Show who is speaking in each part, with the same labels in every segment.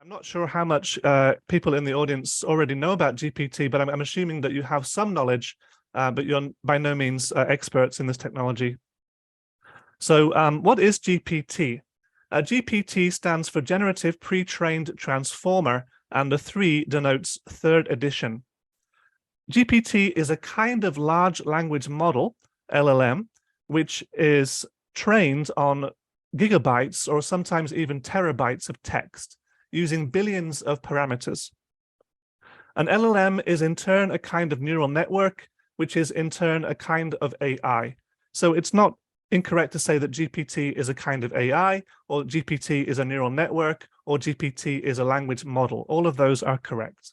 Speaker 1: I'm not sure how much people in the audience already know about GPT, but I'm assuming that you have some knowledge, but you're by no means experts in this technology. So what is GPT? GPT stands for Generative Pre-trained Transformer, and the 3 denotes third edition. GPT is a kind of large language model, LLM, which is trained on gigabytes or sometimes even terabytes of text, using billions of parameters. An LLM is in turn a kind of neural network, which is in turn a kind of AI. So it's not incorrect to say that GPT is a kind of AI, or GPT is a neural network, or GPT is a language model. All of those are correct.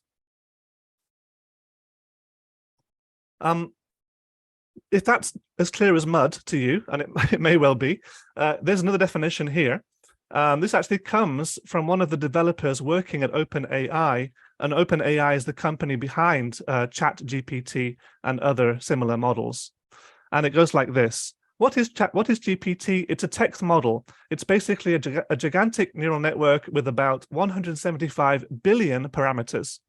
Speaker 1: If that's as clear as mud to you, and it may well be, there's another definition here. This actually comes from one of the developers working at OpenAI, and OpenAI is the company behind ChatGPT and other similar models. And it goes like this. What is GPT? It's a text model. It's basically a gigantic neural network with about 175 billion parameters.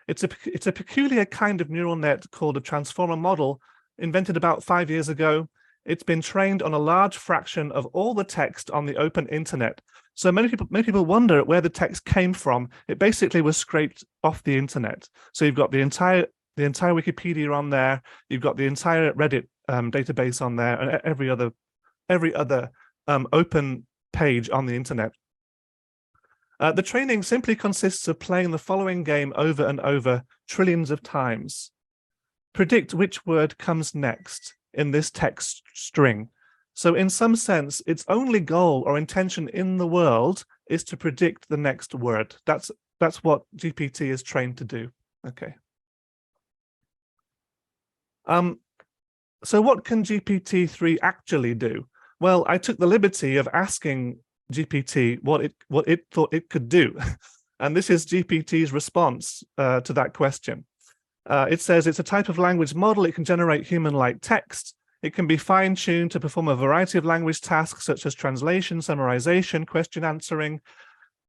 Speaker 1: It's a peculiar kind of neural net called a transformer model, invented about 5 years ago. It's been trained on a large fraction of all the text on the open internet. So many people wonder where the text came from. It basically was scraped off the internet. So you've got the entire Wikipedia on there. You've got the entire Reddit database on there, and every other open page on the internet. The training simply consists of playing the following game over and over trillions of times. Predict which word comes next in this text string. So in some sense, its only goal or intention in the world is to predict the next word. That's what GPT is trained to do. Okay. So what can GPT-3 actually do? Well, I took the liberty of asking GPT what it thought it could do. And this is GPT's response to that question. It says it's a type of language model. It can generate human-like text. It can be fine-tuned to perform a variety of language tasks such as translation, summarization, question answering.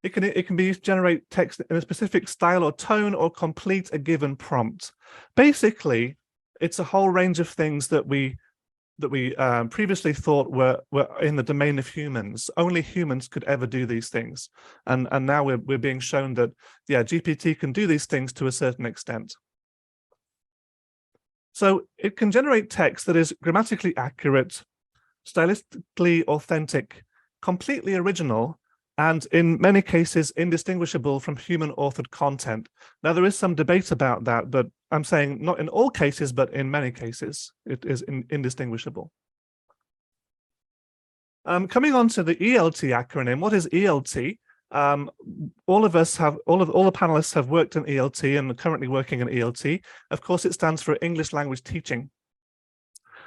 Speaker 1: It can be used to generate text in a specific style or tone or complete a given prompt. Basically, it's a whole range of things that we previously thought were in the domain of humans. Only humans could ever do these things, and now we're being shown that GPT can do these things to a certain extent. So it can generate text that is grammatically accurate, stylistically authentic, completely original, and in many cases indistinguishable from human-authored content. Now, there is some debate about that, but I'm saying not in all cases, but in many cases, it is indistinguishable. Coming on to the ELT acronym, what is ELT? All the panelists have worked in ELT and are currently working in ELT. Of course, it stands for English Language Teaching.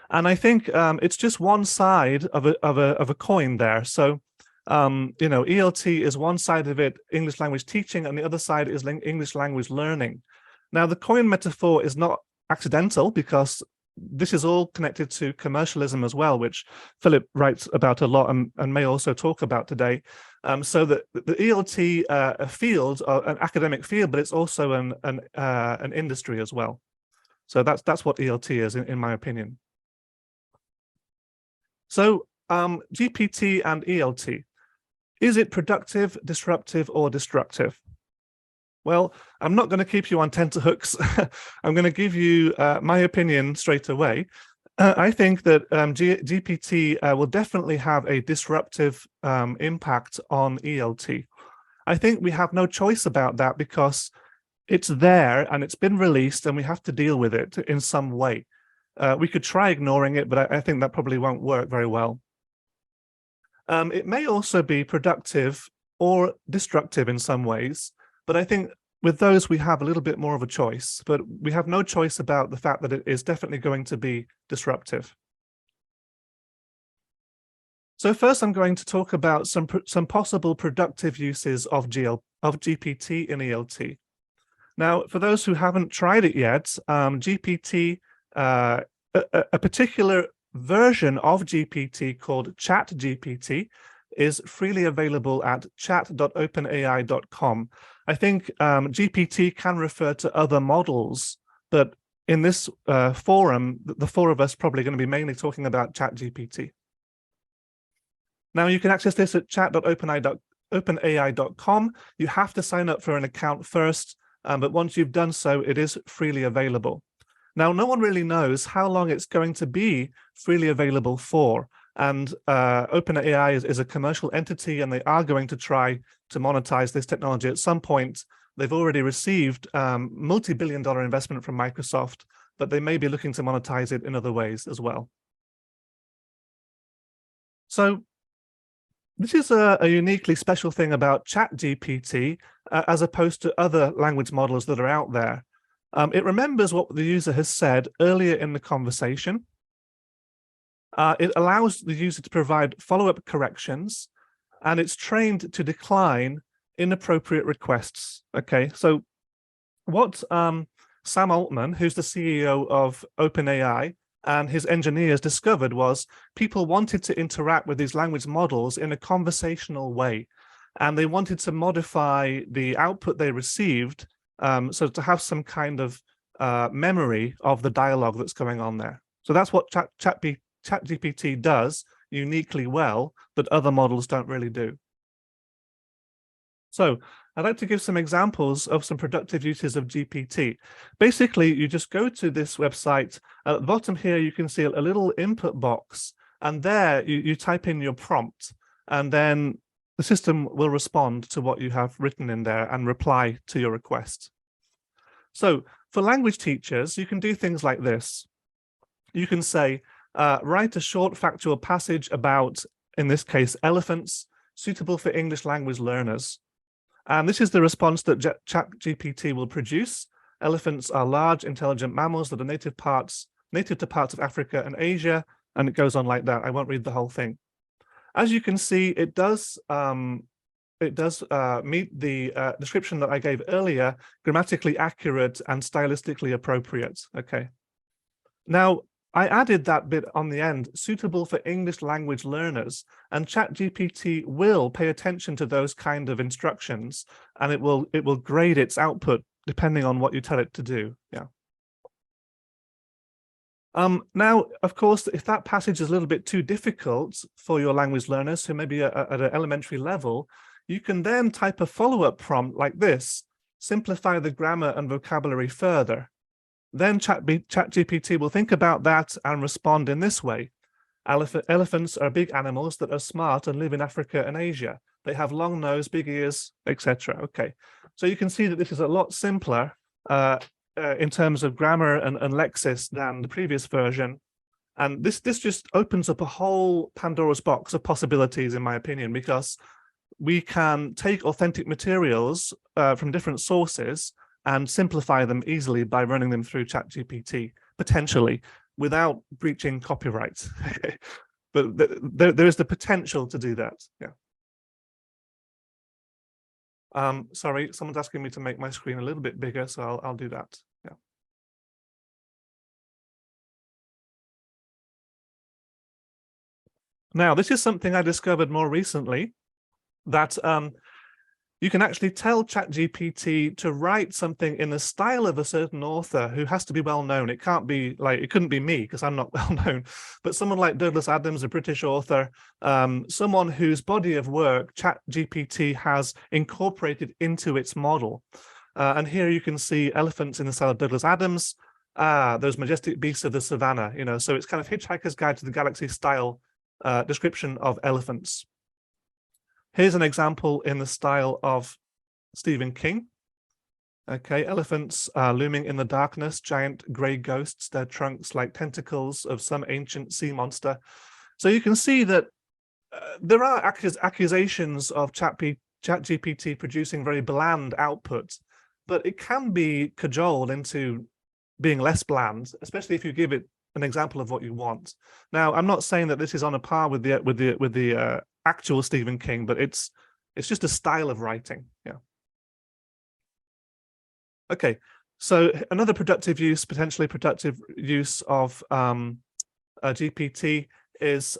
Speaker 1: And I think it's just one side of a coin there. So ELT is one side of it, English language teaching, and the other side is English language learning. Now, the coin metaphor is not accidental, because this is all connected to commercialism as well, which Philip writes about a lot and may also talk about today. So the ELT field, an academic field, but it's also an industry as well. So that's what ELT is, in my opinion. So GPT and ELT. Is it productive, disruptive, or destructive? Well, I'm not going to keep you on tenterhooks. I'm going to give you my opinion straight away. I think that GPT will definitely have a disruptive impact on ELT. I think we have no choice about that, because it's there and it's been released and we have to deal with it in some way. We could try ignoring it, but I think that probably won't work very well. It may also be productive or destructive in some ways, but I think with those we have a little bit more of a choice, but we have no choice about the fact that it is definitely going to be disruptive. So first I'm going to talk about some possible productive uses of GPT in ELT. Now, for those who haven't tried it yet, GPT, a particular version of GPT called ChatGPT is freely available at chat.openai.com. I think GPT can refer to other models, but in this forum, the four of us probably going to be mainly talking about ChatGPT. Now you can access this at chat.openai.com. You have to sign up for an account first, but once you've done so, it is freely available. Now, no one really knows how long it's going to be freely available for. And OpenAI is a commercial entity, and they are going to try to monetize this technology at some point. They've already received multi-billion-dollar investment from Microsoft, but they may be looking to monetize it in other ways as well. So this is a uniquely special thing about ChatGPT as opposed to other language models that are out there. It remembers what the user has said earlier in the conversation. It allows the user to provide follow-up corrections, and it's trained to decline inappropriate requests. Okay, so what Sam Altman, who's the CEO of OpenAI, and his engineers discovered was people wanted to interact with these language models in a conversational way, and they wanted to modify the output they received so to have some kind of memory of the dialogue that's going on there. So that's what ChatGPT does uniquely well, but other models don't really do. So I'd like to give some examples of some productive uses of GPT. Basically, you just go to this website. At the bottom here, you can see a little input box, and there you type in your prompt, and then the system will respond to what you have written in there and reply to your request. So for language teachers, you can do things like this. You can say, write a short factual passage about, in this case, elephants, suitable for English language learners. And this is the response that ChatGPT will produce. Elephants are large, intelligent mammals that are native to parts of Africa and Asia, and it goes on like that. I won't read the whole thing. As you can see, it does meet the description that I gave earlier, grammatically accurate and stylistically appropriate. Okay. Now, I added that bit on the end, suitable for English language learners, and ChatGPT will pay attention to those kind of instructions, and it will grade its output depending on what you tell it to do. Yeah. Now, of course, if that passage is a little bit too difficult for your language learners who may be at an elementary level, you can then type a follow-up prompt like this, simplify the grammar and vocabulary further. Then ChatGPT will think about that and respond in this way. Elephants are big animals that are smart and live in Africa and Asia. They have long nose, big ears, etc. Okay, so you can see that this is a lot simpler in terms of grammar and lexis than the previous version. And this just opens up a whole Pandora's box of possibilities, in my opinion, because we can take authentic materials from different sources and simplify them easily by running them through ChatGPT, potentially, without breaching copyright. But there is the potential to do that. Yeah. Sorry, someone's asking me to make my screen a little bit bigger, so I'll do that. Yeah. Now, this is something I discovered more recently, that you can actually tell ChatGPT to write something in the style of a certain author who has to be well known. It can't be like, it couldn't be me because I'm not well known, but someone like Douglas Adams, a British author, someone whose body of work ChatGPT has incorporated into its model. And here you can see elephants in the style of Douglas Adams, those majestic beasts of the savannah, you know, so it's kind of Hitchhiker's Guide to the Galaxy style description of elephants. Here's an example in the style of Stephen King. Okay, elephants looming in the darkness, giant grey ghosts, their trunks like tentacles of some ancient sea monster. So you can see that there are accusations of ChatGPT producing very bland output, but it can be cajoled into being less bland, especially if you give it an example of what you want. Now, I'm not saying that this is on a par with the actual Stephen King, but it's just a style of writing. Yeah. Okay, so another potentially productive use of GPT is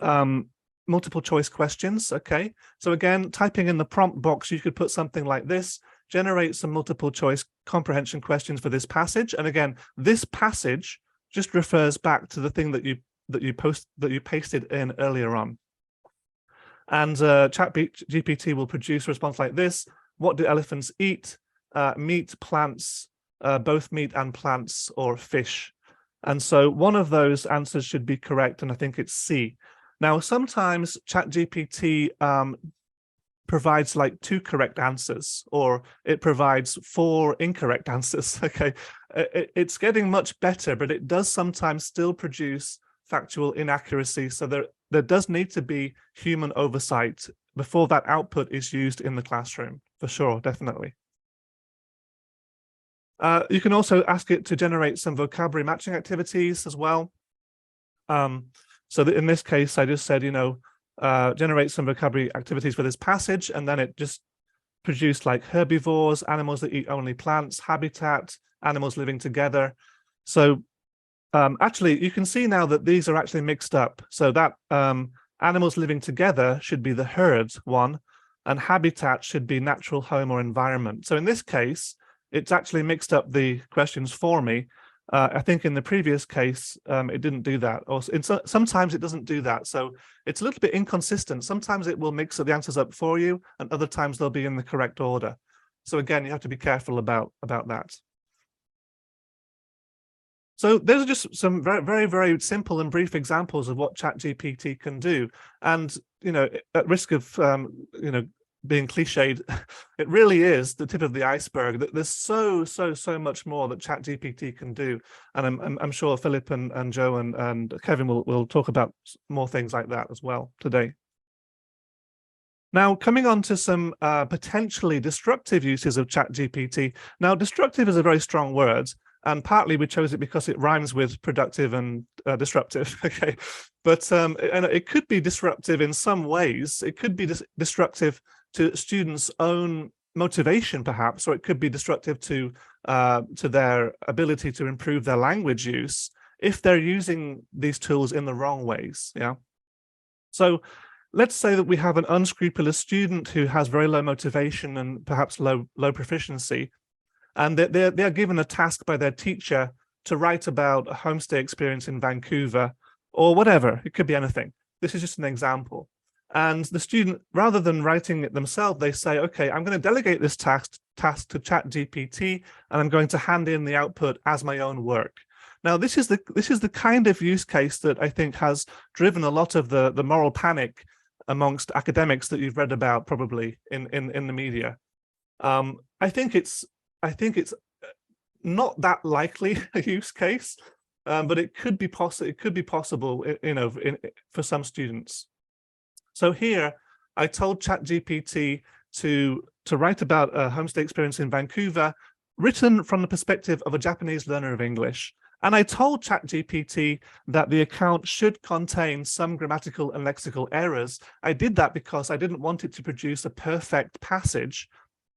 Speaker 1: multiple choice questions. Okay, so again, typing in the prompt box, you could put something like this: generate some multiple choice comprehension questions for this passage. And again, this passage just refers back to the thing that you pasted in earlier on. And ChatGPT will produce a response like this. What do elephants eat? Meat, plants, both meat and plants, or fish. And so one of those answers should be correct, and I think it's C. Now, sometimes ChatGPT provides like 2 correct answers, or it provides 4 incorrect answers. Okay, it's getting much better, but it does sometimes still produce factual inaccuracy. So there does need to be human oversight before that output is used in the classroom, for sure, definitely. You can also ask it to generate some vocabulary matching activities as well. So that in this case, I just said, generate some vocabulary activities for this passage, and then it just produced like herbivores, animals that eat only plants, habitat, animals living together. So actually, you can see now that these are actually mixed up. So that animals living together should be the herd one, and habitat should be natural home or environment. So in this case, it's actually mixed up the questions for me. I think in the previous case, it didn't do that. Or sometimes it doesn't do that. So it's a little bit inconsistent. Sometimes it will mix the answers up for you, and other times they'll be in the correct order. So again, you have to be careful about that. So those are just some very, very, very simple and brief examples of what ChatGPT can do. And, at risk of, being cliched, it really is the tip of the iceberg. There's so much more that ChatGPT can do, and I'm sure Philip and Joe and Kevin will talk about more things like that as well today. Now, coming on to some potentially destructive uses of ChatGPT. Now, destructive is a very strong word, and partly we chose it because it rhymes with productive and disruptive. Okay, but and it could be disruptive in some ways. It could be destructive to students' own motivation, perhaps, or it could be destructive to their ability to improve their language use if they're using these tools in the wrong ways. Yeah. So let's say that we have an unscrupulous student who has very low motivation and perhaps low proficiency, and they're given a task by their teacher to write about a homestay experience in Vancouver, or whatever. It could be anything. This is just an example. And the student, rather than writing it themselves, they say, okay, I'm going to delegate this task to ChatGPT, and I'm going to hand in the output as my own work. Now, this is the kind of use case that I think has driven a lot of the moral panic amongst academics that you've read about probably in the media. I think it's not that likely a use case, but it could be possible. It could be possible, for some students. So here, I told ChatGPT to write about a homestay experience in Vancouver, written from the perspective of a Japanese learner of English. And I told ChatGPT that the account should contain some grammatical and lexical errors. I did that because I didn't want it to produce a perfect passage.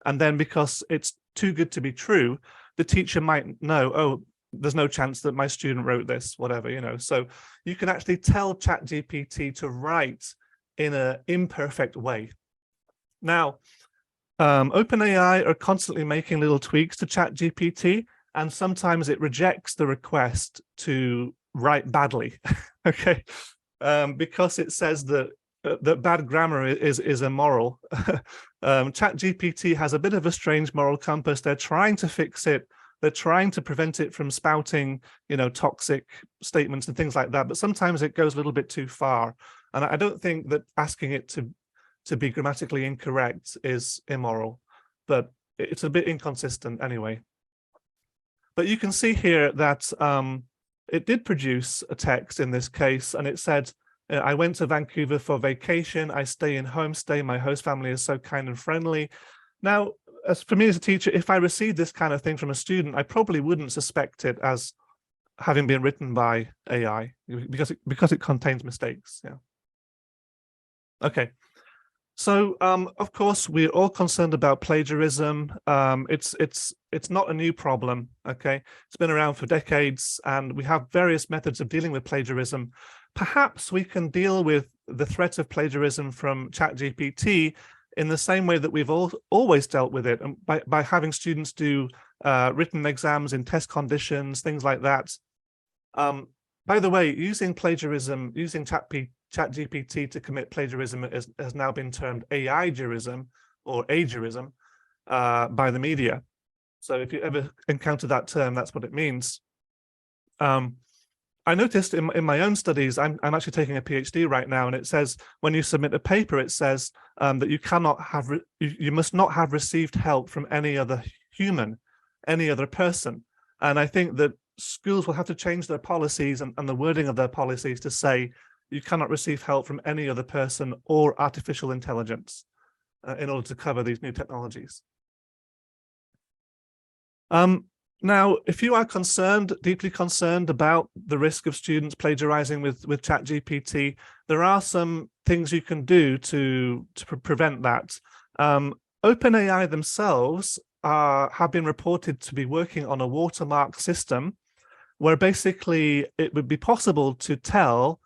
Speaker 1: And then because it's too good to be true, the teacher might know, oh, there's no chance that my student wrote this, whatever, So you can actually tell ChatGPT to write in an imperfect way. Now, OpenAI are constantly making little tweaks to ChatGPT, and sometimes it rejects the request to write badly, okay, because it says that bad grammar is immoral. ChatGPT has a bit of a strange moral compass. They're trying to fix it. They're trying to prevent it from spouting, toxic statements and things like that. But sometimes it goes a little bit too far. And I don't think that asking it to be grammatically incorrect is immoral, but it's a bit inconsistent anyway. But you can see here that it did produce a text in this case, and it said, I went to Vancouver for vacation. I stay in homestay. My host family is so kind and friendly. Now, as for me as a teacher, if I received this kind of thing from a student, I probably wouldn't suspect it as having been written by AI because it contains mistakes. Yeah. Okay. So, of course, we're all concerned about plagiarism. It's not a new problem. Okay, it's been around for decades, and we have various methods of dealing with plagiarism. Perhaps we can deal with the threat of plagiarism from ChatGPT in the same way that we've always dealt with it, and by having students do written exams in test conditions, things like that. By the way, using plagiarism, using ChatGPT to commit plagiarism has now been termed AI-gerism or agerism by the media. So if you ever encounter that term, that's what it means. I noticed in my own studies, I'm actually taking a PhD right now, and it says when you submit a paper, it says that you cannot have, you must not have received help from any other human, any other person. And I think that schools will have to change their policies and the wording of their policies to say you cannot receive help from any other person or artificial intelligence in order to cover these new technologies. Now, if you are concerned, deeply concerned about the risk of students plagiarizing with ChatGPT, there are some things you can do to prevent that. OpenAI themselves have been reported to be working on a watermark system where basically it would be possible to tell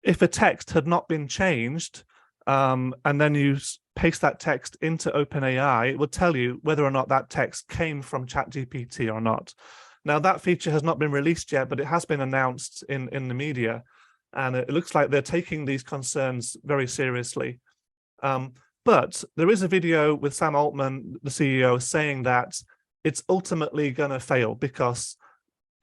Speaker 1: if a text had not been changed, and then you paste that text into OpenAI, it will tell you whether or not that text came from ChatGPT or not. Now, that feature has not been released yet, but it has been announced in the media, and it looks like they're taking these concerns very seriously. But there is a video with Sam Altman, the CEO, saying that it's ultimately going to fail because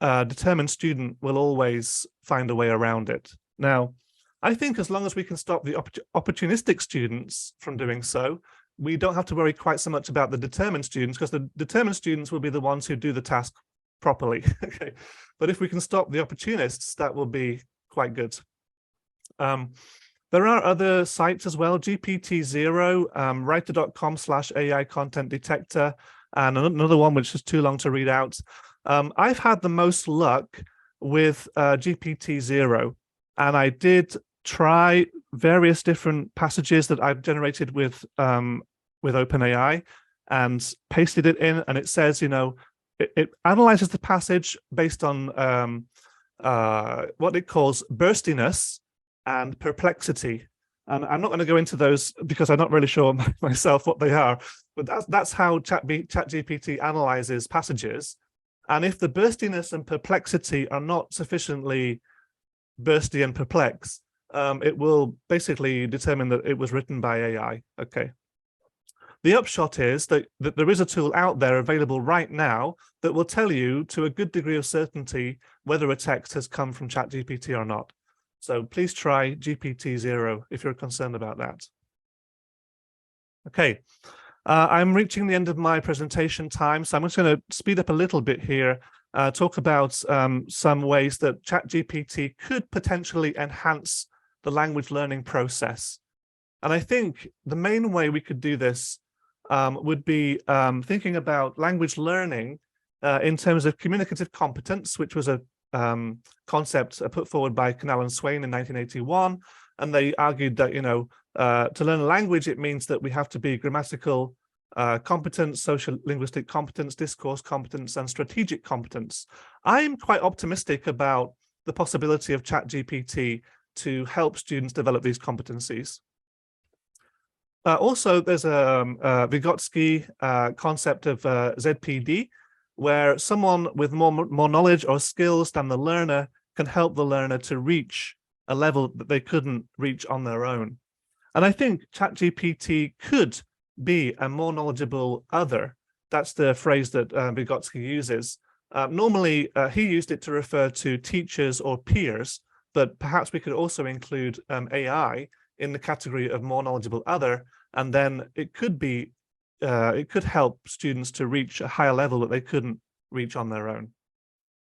Speaker 1: a determined student will always find a way around it. Now, I think as long as we can stop the opportunistic students from doing so, we don't have to worry quite so much about the determined students, because the determined students will be the ones who do the task properly. Okay, but if we can stop the opportunists, that will be quite good. There are other sites as well, GPT-0, writer.com/AI content detector, and another one which is too long to read out. I've had the most luck with GPT-0, and I did try various different passages that I've generated with OpenAI and pasted it in, and it says, you know, it analyzes the passage based on what it calls burstiness and perplexity. And I'm not going to go into those because I'm not really sure myself what they are, but that's how ChatGPT analyzes passages. And if the burstiness and perplexity are not sufficiently bursty and perplex, it will basically determine that it was written by AI. Okay. The upshot is that there is a tool out there available right now that will tell you to a good degree of certainty whether a text has come from ChatGPT or not. So please try GPT-0 if you're concerned about that. Okay, I'm reaching the end of my presentation time, so I'm just going to speed up a little bit here, talk about some ways that ChatGPT could potentially enhance the language learning process. And I think the main way we could do this would be thinking about language learning in terms of communicative competence, which was a concept put forward by Canale and Swain in 1981. And they argued that, you know, to learn a language, it means that we have to be grammatical competence, social linguistic competence, discourse competence, and strategic competence. I'm quite optimistic about the possibility of ChatGPT to help students develop these competencies. Also, there's a Vygotsky concept of ZPD, where someone with more knowledge or skills than the learner can help the learner to reach a level that they couldn't reach on their own. And I think ChatGPT could be a more knowledgeable other. That's the phrase that Vygotsky uses. Normally, he used it to refer to teachers or peers, but perhaps we could also include AI in the category of more knowledgeable other, and then it could be it could help students to reach a higher level that they couldn't reach on their own.